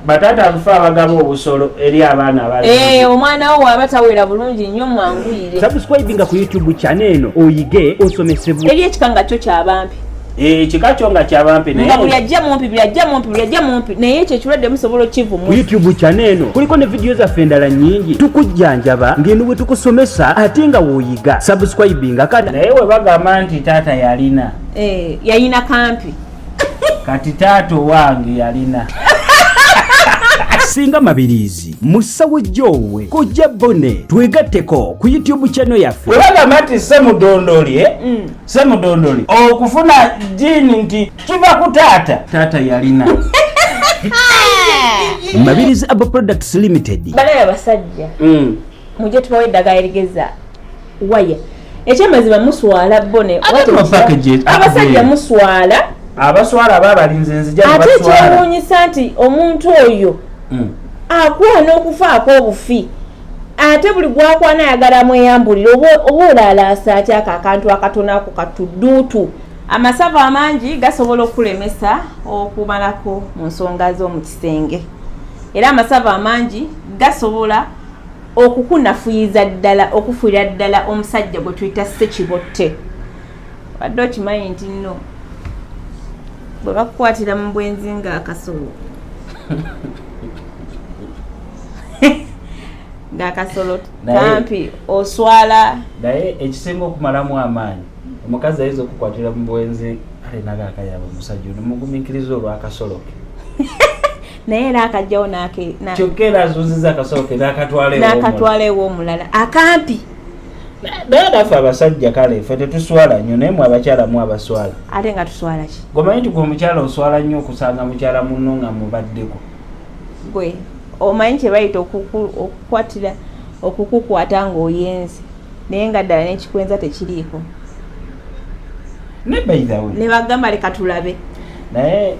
batata abufa abagabo obusolo eri abaana abali omwana wo abatawera bulungi nnyo mwanguyire. Subscribinga ku YouTube channel eno oyige osomesebwe eri ekikanga kyo kyabampi kika kyo nga kyabampi naye buli ajja mumpi naye ekyo ekirwadde musobola okivumu. Ku YouTube channel eno kuliko ne video zaffe endala nnyingi tukujjanjaba ng'eno bwe tukusomesa ate nga w'oyiga. Subscribinga kati naye we bagamba nti taata yalina yalina kampi kati taato wange yalina Singa Mabirizi musawo Jowe kujja bone twegatteko ku YouTube channel yaffe webagamba nti semudondoli okufuna jini nti kiva ku taata yalina Mabirizi Abo Products Limited balaya basajja mujje tubawe eddagala erigeza waya ekyamazima muswala bone abasajja muswala abaswala ababalinze nzija ate kyewuunyisa nti omuntu oyo akwana okufaako obufi ate buli gwakwana ayagala mweyambulira oba olaalasa atya ako akantu akatono ako katudduutu. Amasavu amangi gasobola okulemesa okumalako mu nsonga z'omu kisenge era amasavu amangi gasobola okukunafuyiza ddala okufuira ddala omusajja gwe tuyita ssekibotte. Wadde okimanyi nti nno bwe bakukwatira mu bwenzi ng'akasolo ng'akasolo kampi oswala naye ekisinga okumalamu amaanyi omukazi ayinza okukwatira mu bwenzi ale naga akayaba omusajja ono mugumikiriza olw'akasolo ke naye era akajjawo kyokka era azuuziza akasolo ke n'akatwala ew'omulala akampi naye naffe abasajja kale ffe tetuswala nnyo naye mwe abakyala mu abaswala ate nga tuswala ki gomanyi nti gwe omukyala oswala nnyo okusanga mukyala munno nga mubaddeko gwe omanyi kye bayita okukwatira okukukwata ng'oyenze naye nga ddala n'ekikwenza tekiriiko ne bayithawe ne bagamba leka tulabe naye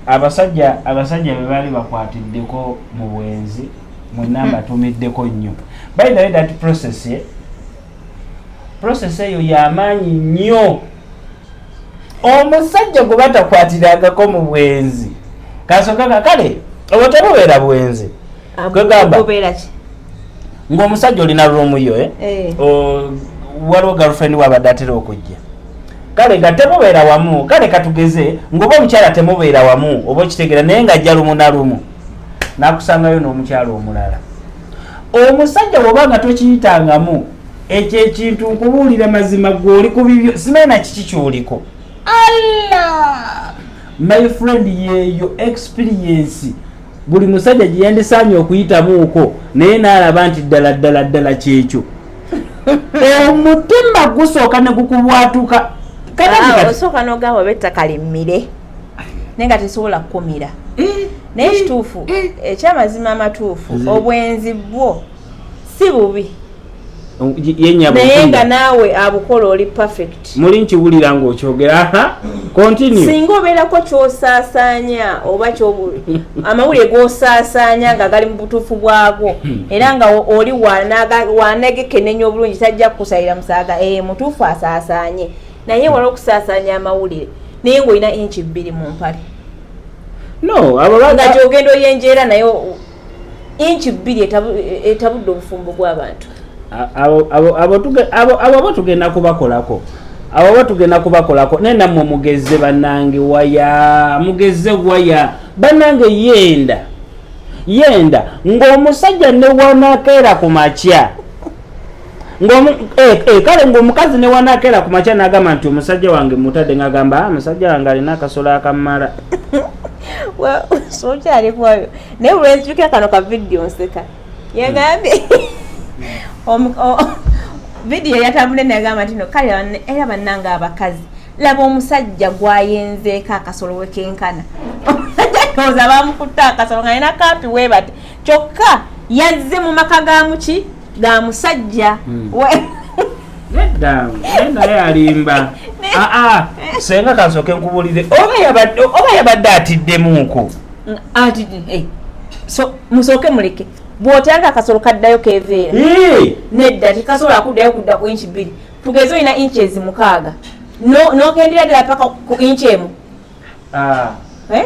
abasajja be baali bakwatiddeko mu bwenzi mwenna mbatumiddeko nnyo bayithawe that process eyo y'amaanyi nnyo. Omusajja gwe batakwatirangako mu bwenzi kasoka kale obo tebubeera bwenzi kwegamba ng'omusajja olina lwomuyo waliwo girlfriend wabadde atera okujja kale nga temubeera wamu kale katugeze ng'oba omukyala temubeera wamu oba okitegeera naye ng'ajja lumu na lumu n'akusangayo n'omukyala omulala omusajja bw'oba nga tokiyitangamu ekyo ekintu nkubuulira mazima gw'oli ku bibyo simanyi na kiki ky'oliko my friend yeeyo experience buli musajja gye yandisaanye okuyitamuuko naye n'alaba nti ddala kyekyo omutima gusooka ne gukubwatuka osooka n'ogamba bettaka limmire naye nga tesobola kukumira naye kituufu ekyamazima amatuufu obwenzi bwo si bubi naye nga naawe abukola oli perfect muli nkiwulira ng'okyogera continue singa obeerako ky'osaasaanya oba amawulire g'osaasaanya nga gali mu butuufu bwago era nga oli wanegekenenya obulungi tajja kukusalira musaaga mutuufu asaasaanye naye wala okusaasaanya amawulire naye ng'olina inchi 2 mu mpale nga gy'ogenda oyenjeera naye inchi 2 etabudde obufumbo bw'abantu abo tugenda kubakolako naye nammwe mugeze bannange waya bannange yenda ng'omusajja ne wanakeera ku makya kale ng'omukazi ne wanakeera ku makya n'agamba nti omusajja wange mutadde ng'agamba omusajja wange alina akasolo akammala sokyalikwayo naye olwenzijukira kano ka vidiyo nseka yagambye vidiyo yatambule nagamba nti no kale era bannanga abakazi laba omusajja gwayenzeeko akasolo wekenkana omusajja bamukutta akasolo nga alina kampi webate kyokka yazze mu maka gamuki ga musajja naye alimba senga kansooke nkubulire oba yabadde atiddemuuko musooke muleke bw'otanga akasolo kaddayo keveera nedda tikasobola kuddayo kudda ku inchi 2 tugeze olina inches 6 n'ogendera ddala paka ku inchi emu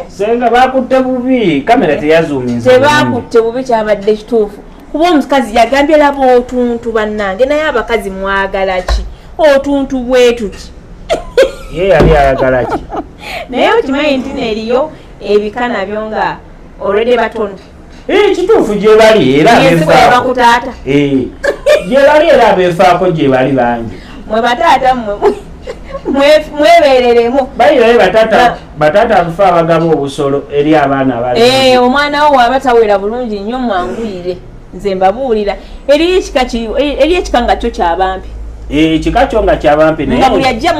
senga bakutte bubi kamera teyazuuminza tebakutte bubi kyabadde kituufu kuba omukazi yagambye laba otuntu bannange naye abakazi mwagala ki otuntu bwe tuti ye yali ayagala ki naye okimanyi nti neeriyo ebika nabyo nga olwedde batono kituufu gye bali era bakutaata gye bali era abeefaako gye bali bangi mwe bataata mwebereremu balirayo bataata abufa abagaba obusolo eri abaana abali omwana wo waaba tawera bulungi nnyo mwanguyire nze mbabuulira eri ekika nga kyo kyabampi ekika kyo nga kyabampi nga buli ajja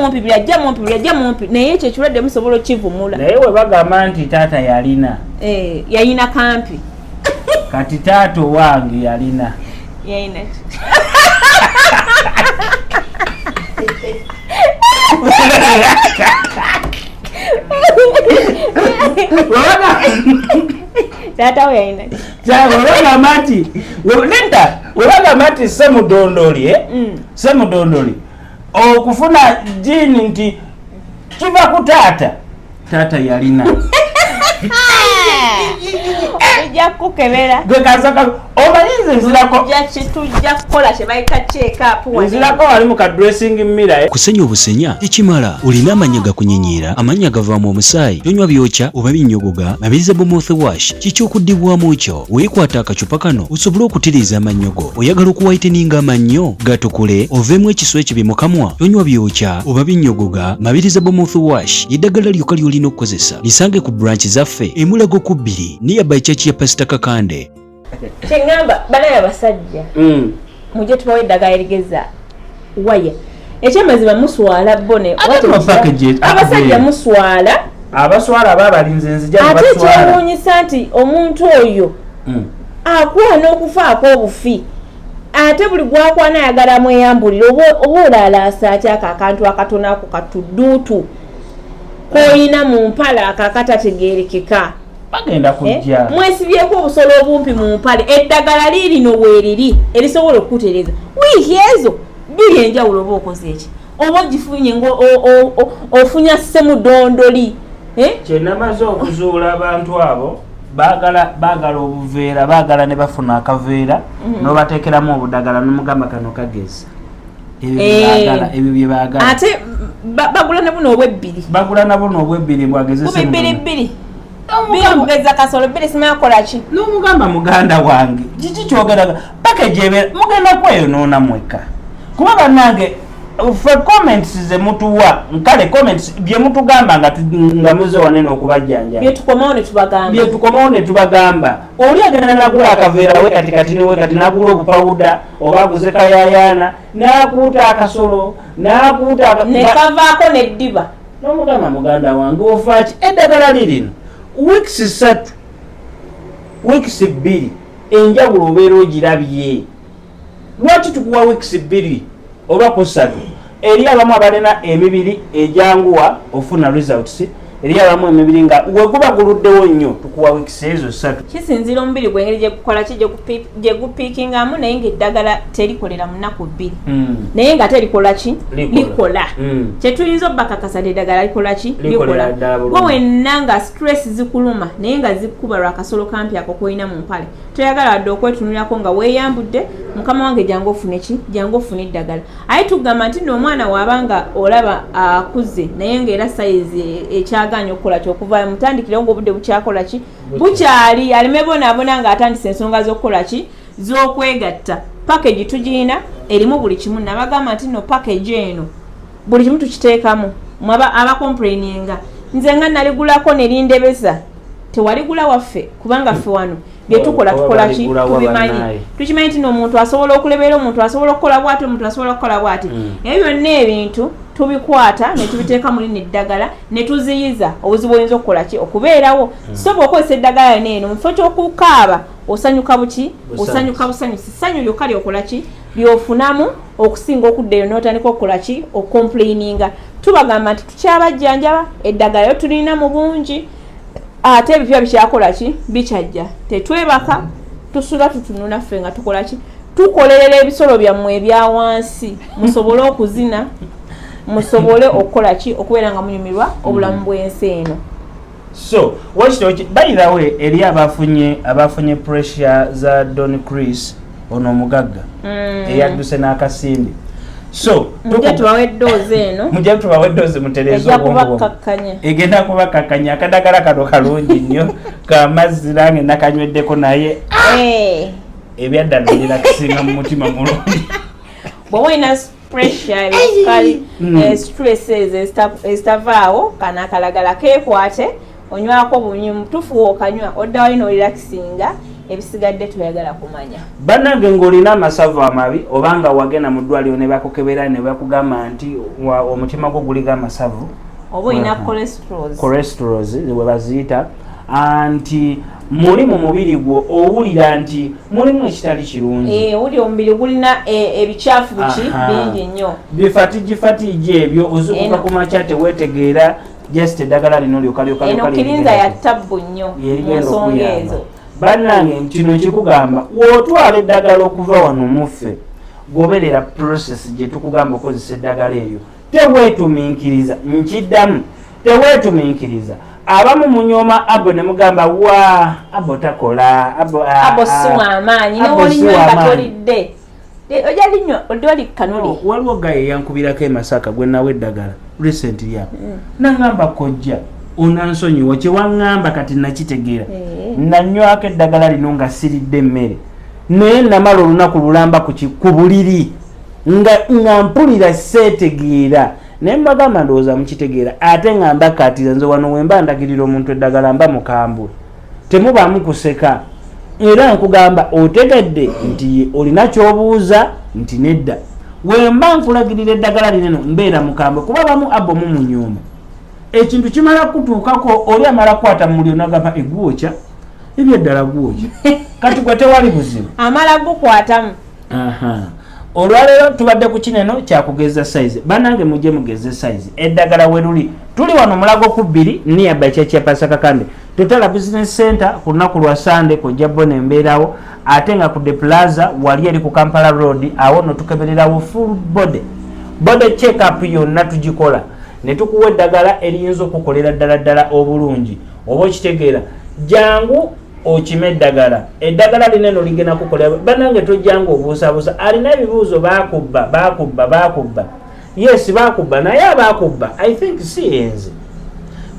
mumpi naye ekyo ekirwadde musobola okivumula naye we bagamba nti taata yalina yalina kampi kati taata owange yalina taata we yalina webagamba nti semudondoli okufuna jini nti kiva ku taata yalina ojja kukebera gwe kasaka omanyize tujja kukola kyebayita check-up nzirako wali mu kadressing mirror kusenya obusenya tekimala olina amanya gakunyenyeera amanya gavaamu omusaayi tonywa byokya oba binnyogoga mabiriza mouthwash kikyokuddibwamu kyo weekwata akacupa kano osobole okutiriza amannyogo oyagala okuwaiteninga amannyo gatukule oveemu ekiswa ekyo mu kamwa tonywa byokya oba binnyogoga mabiriza mouthwash yeddagala lyokka lyolina okukozesa lisange ku branch zaffe emulago ku 2 nearby church ya Pastor Kakande kyengamba banaye abasajja mujje tubawe eddagala erigeza waya ekyamazima muswala bone abasajja muswala abaswala babalinze nzija ate kyewuunyisa nti omuntu oyo akwana okufaako obufi ate buli gwakwana ayagala mweyambulira oba olalaasa atya ako akantu akatono ako katudduutu koyina mu mpala akakatategeerekeka bagenda kujja mwesibyeko obusolo obumpi mu mpale eddagala lirino weeriri erisobola okukutereza wiiki ezo biri enjawulo oba okoze eki oba ogifunye ofunya semudondoli kyenamaze okuzuula abantu abo baagala obuveera baagala ne bafuna akaveera n'obateekeramu obudagala n'omugamba kano kagezi ebyo bye baagala ate bagula ne buno obwebbiri mbwagezese bbiri biyamugeza kasolo bbiri simakola ki n'omugamba muganda wange kiki kyogeraga package ebeera mugenda kweyonoona mweka kuba bannange fe comments ze mutuwa nkale comments bye mutugamba nga muze wanene okubajjanja byetukomawo ne tubagamba oli agenda nagula akaveera we kati nagula obupawuda oba aguze kayayaana nakuuta akasolo nekavaako neddiba n'omugamba muganda wange ofaaki eddagala lirino weeks 3 weeks 2 enjawulo obeera ogirabye lwaki tukuwa weeks 2 oba 3 eri abamu abalina emibiri ejanguwa ofuna results eri abamu emibiri nga weguba guluddewo nnyo tukuwa weeks ezo 3 kisinzira omubiri gwengeri gyegukola ki gyegupiikingamu naye ngaeddagala terikolera mu nnaku 2 naye nga terikola ki likola kyetuyinza obbakakasa eddagala likola ki likola gwe wenna nga stress zikuluma naye nga zikuba lwakasolo kampi ako koyina mu mpale toyagala wadde okwetunulirako nga weeyambudde mukama wange jangu ofune ki jangu ofune eddagala aye tugamba nti n'omwana waabanga olaba akuze naye ngaera sayizi ekyaganya okukola kyokuva mutandikire ng'obudde bukyakola ki bukyali aleme bonaabona ng'atandisa ensonga z'okukola ki z'okwegatta package tugirina erimu buli kimu nabagamba nti no package eno buli kimu tukiteekamu abakomplaininga nze nga naligulako nerindebesa tewaligula waffe kubanga ffe wano byetukola tukolaki tubimanyi tukimanyi nti n'omuntu asobola okulebeera omuntu asobola okukola bwati omuntu asobola okukola bwati ebyo byonna ebintu tubikwata ne tubiteeka mu lino eddagala ne tuziyiza obuzibu oyinza okukola ki okubeerawo so bw'okozesa eddagala neeno mu kifo ky'okukaaba osanyuka buki osanyuka busanyusi ssanyu lyokka lyokola ki byofunamu okusinga okuddayo n'otandika okukola ki okomplaininga tubagamba nti tukyabajjanjaba eddagala yo tulina mu bungi ate ebipya bikyakola ki bikyajja tetwebaka tusula tutununa ffe nga tukola ki tukolerera ebisolo byammwe ebya wansi musobole okuzina musobole okukola ki okubeera nga munyumirwa obulamu bw'ensi eno So wakitoki by the way eri abafunye pressure za Don Chris ono omugagga eyadduse n'akasimbi. So mujja tubawe doozi eno muterezo egenda kubakkakkanya akadagala kano kalungi nnyo kamazzi nange nakanyweddeko naye ebyaddala birakisinga mu mutima mulungi bw'oba olina pressure ebisukali stresses ezitavaawo kana akalagala keekwate onywako bunywi mutufu okanywa odda wali n'olirakisinga ebisigadde toyagala kumanya. Bannange ng'olina amasavu amabi obanga wagenda mu ddwaliro ne bakukebera ne bakugamba nti omutima gwo guliga amasavu oba olina cholesterols we baziyita anti muli mu mubiri gwo owulira nti mulimu ekitali kirungi owulira omubiri gulina ebikyafu bingi nnyo bifatigi ebyo ozukuka ku makya teweetegeera just eddagala lino lyokalyoka eno kirinza ya tabbu nnyo mu nsonga ezo. Bannange kino kikugamba wotwala eddagala okuva wano muffe goberera process gye tukugamba okozesa eddagala eryo teweetuminkiriza nkiddamu teweetuminkiriza abamu munyoma abo ne mugamba wa abo takola abo siwa amaanyi n'olinywa nga tolidde ojalinywa odwali kanuli waliwo gaye yankubirako e Masaka gwe nawe eddagala recently apo nangamba kojja onansonyiwa kyewaŋŋamba kati nakitegeera nanywako eddagala lino nga siridde emmere naye namala olunaku lulamba ku buliri nga mpulira seetegeera naye mbagamba ndowooza mukitegeera ate nga mbakatira nze wano wemba ndagirira omuntu eddagala mba mukambula temubaamu kuseka era nkugamba otegedde nti olina kyobuuza nti nedda wemba nkulagirira eddagala lineno mbeera mukambwe kuba bamu abo mumunyuma ekintu kimala kutuukako oli amala kwata mulyo nagamba egwokya ebyeddala gwokya kati gwe tewali buzibu amala gukwatamu. Olwaleero tubadde ku kineno kyakugeza size bannange mujje mugeze size eddagala we luli tuli wano mulago ku 2 nearby Church Pasaka Kambe Total Business Center ku lunaku lwa Sunday kojja bona embeerawo ate nga ku The Plaza wali eri ku Kampala Road awo no tukebererawo full body check up yonna tugikola ne tukuwa eddagala eriyinza okukolera ddala obulungi oba okitegeera jangu okime eddagala lineno ligenda kukolera bannange tojjanga obuusabuusa alina ebibuuzo bakubba yes bakubba naye abakubba I think siyenze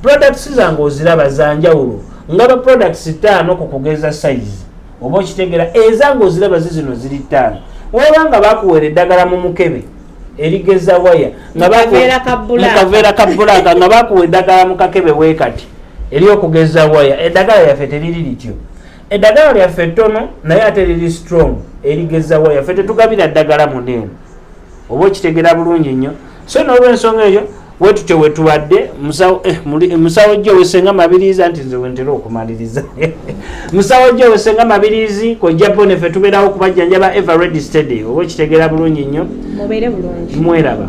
products zange oziraba zanjawulo nga ba products 5 kukugeza size oba okitegeera ezange oziraba zizino ziri 5 webanga bakuwera eddagala mu mukebe erigeza waya nga kaveera kabulaka nga bakuwa eddagala mu kakebe weekati eryokugeza waya eddagala lyaffe teriri lityo eddagala lyaffe ttono naye ate liri strong erigeza waya ffe tetugabira ddagala muneeno oba okitegeera bulungi nnyo so n'olwensonga eyo wetutyo wetubadde musawo gyo wesenga mabirizi anti nze wentera okumaliriza musawo gyo wesenga mabirizi kojja pone ffe tubeerawo okubajjanjaba Everready Steady oba okitegeera bulungi nnyo mubeere bulungi mweraba.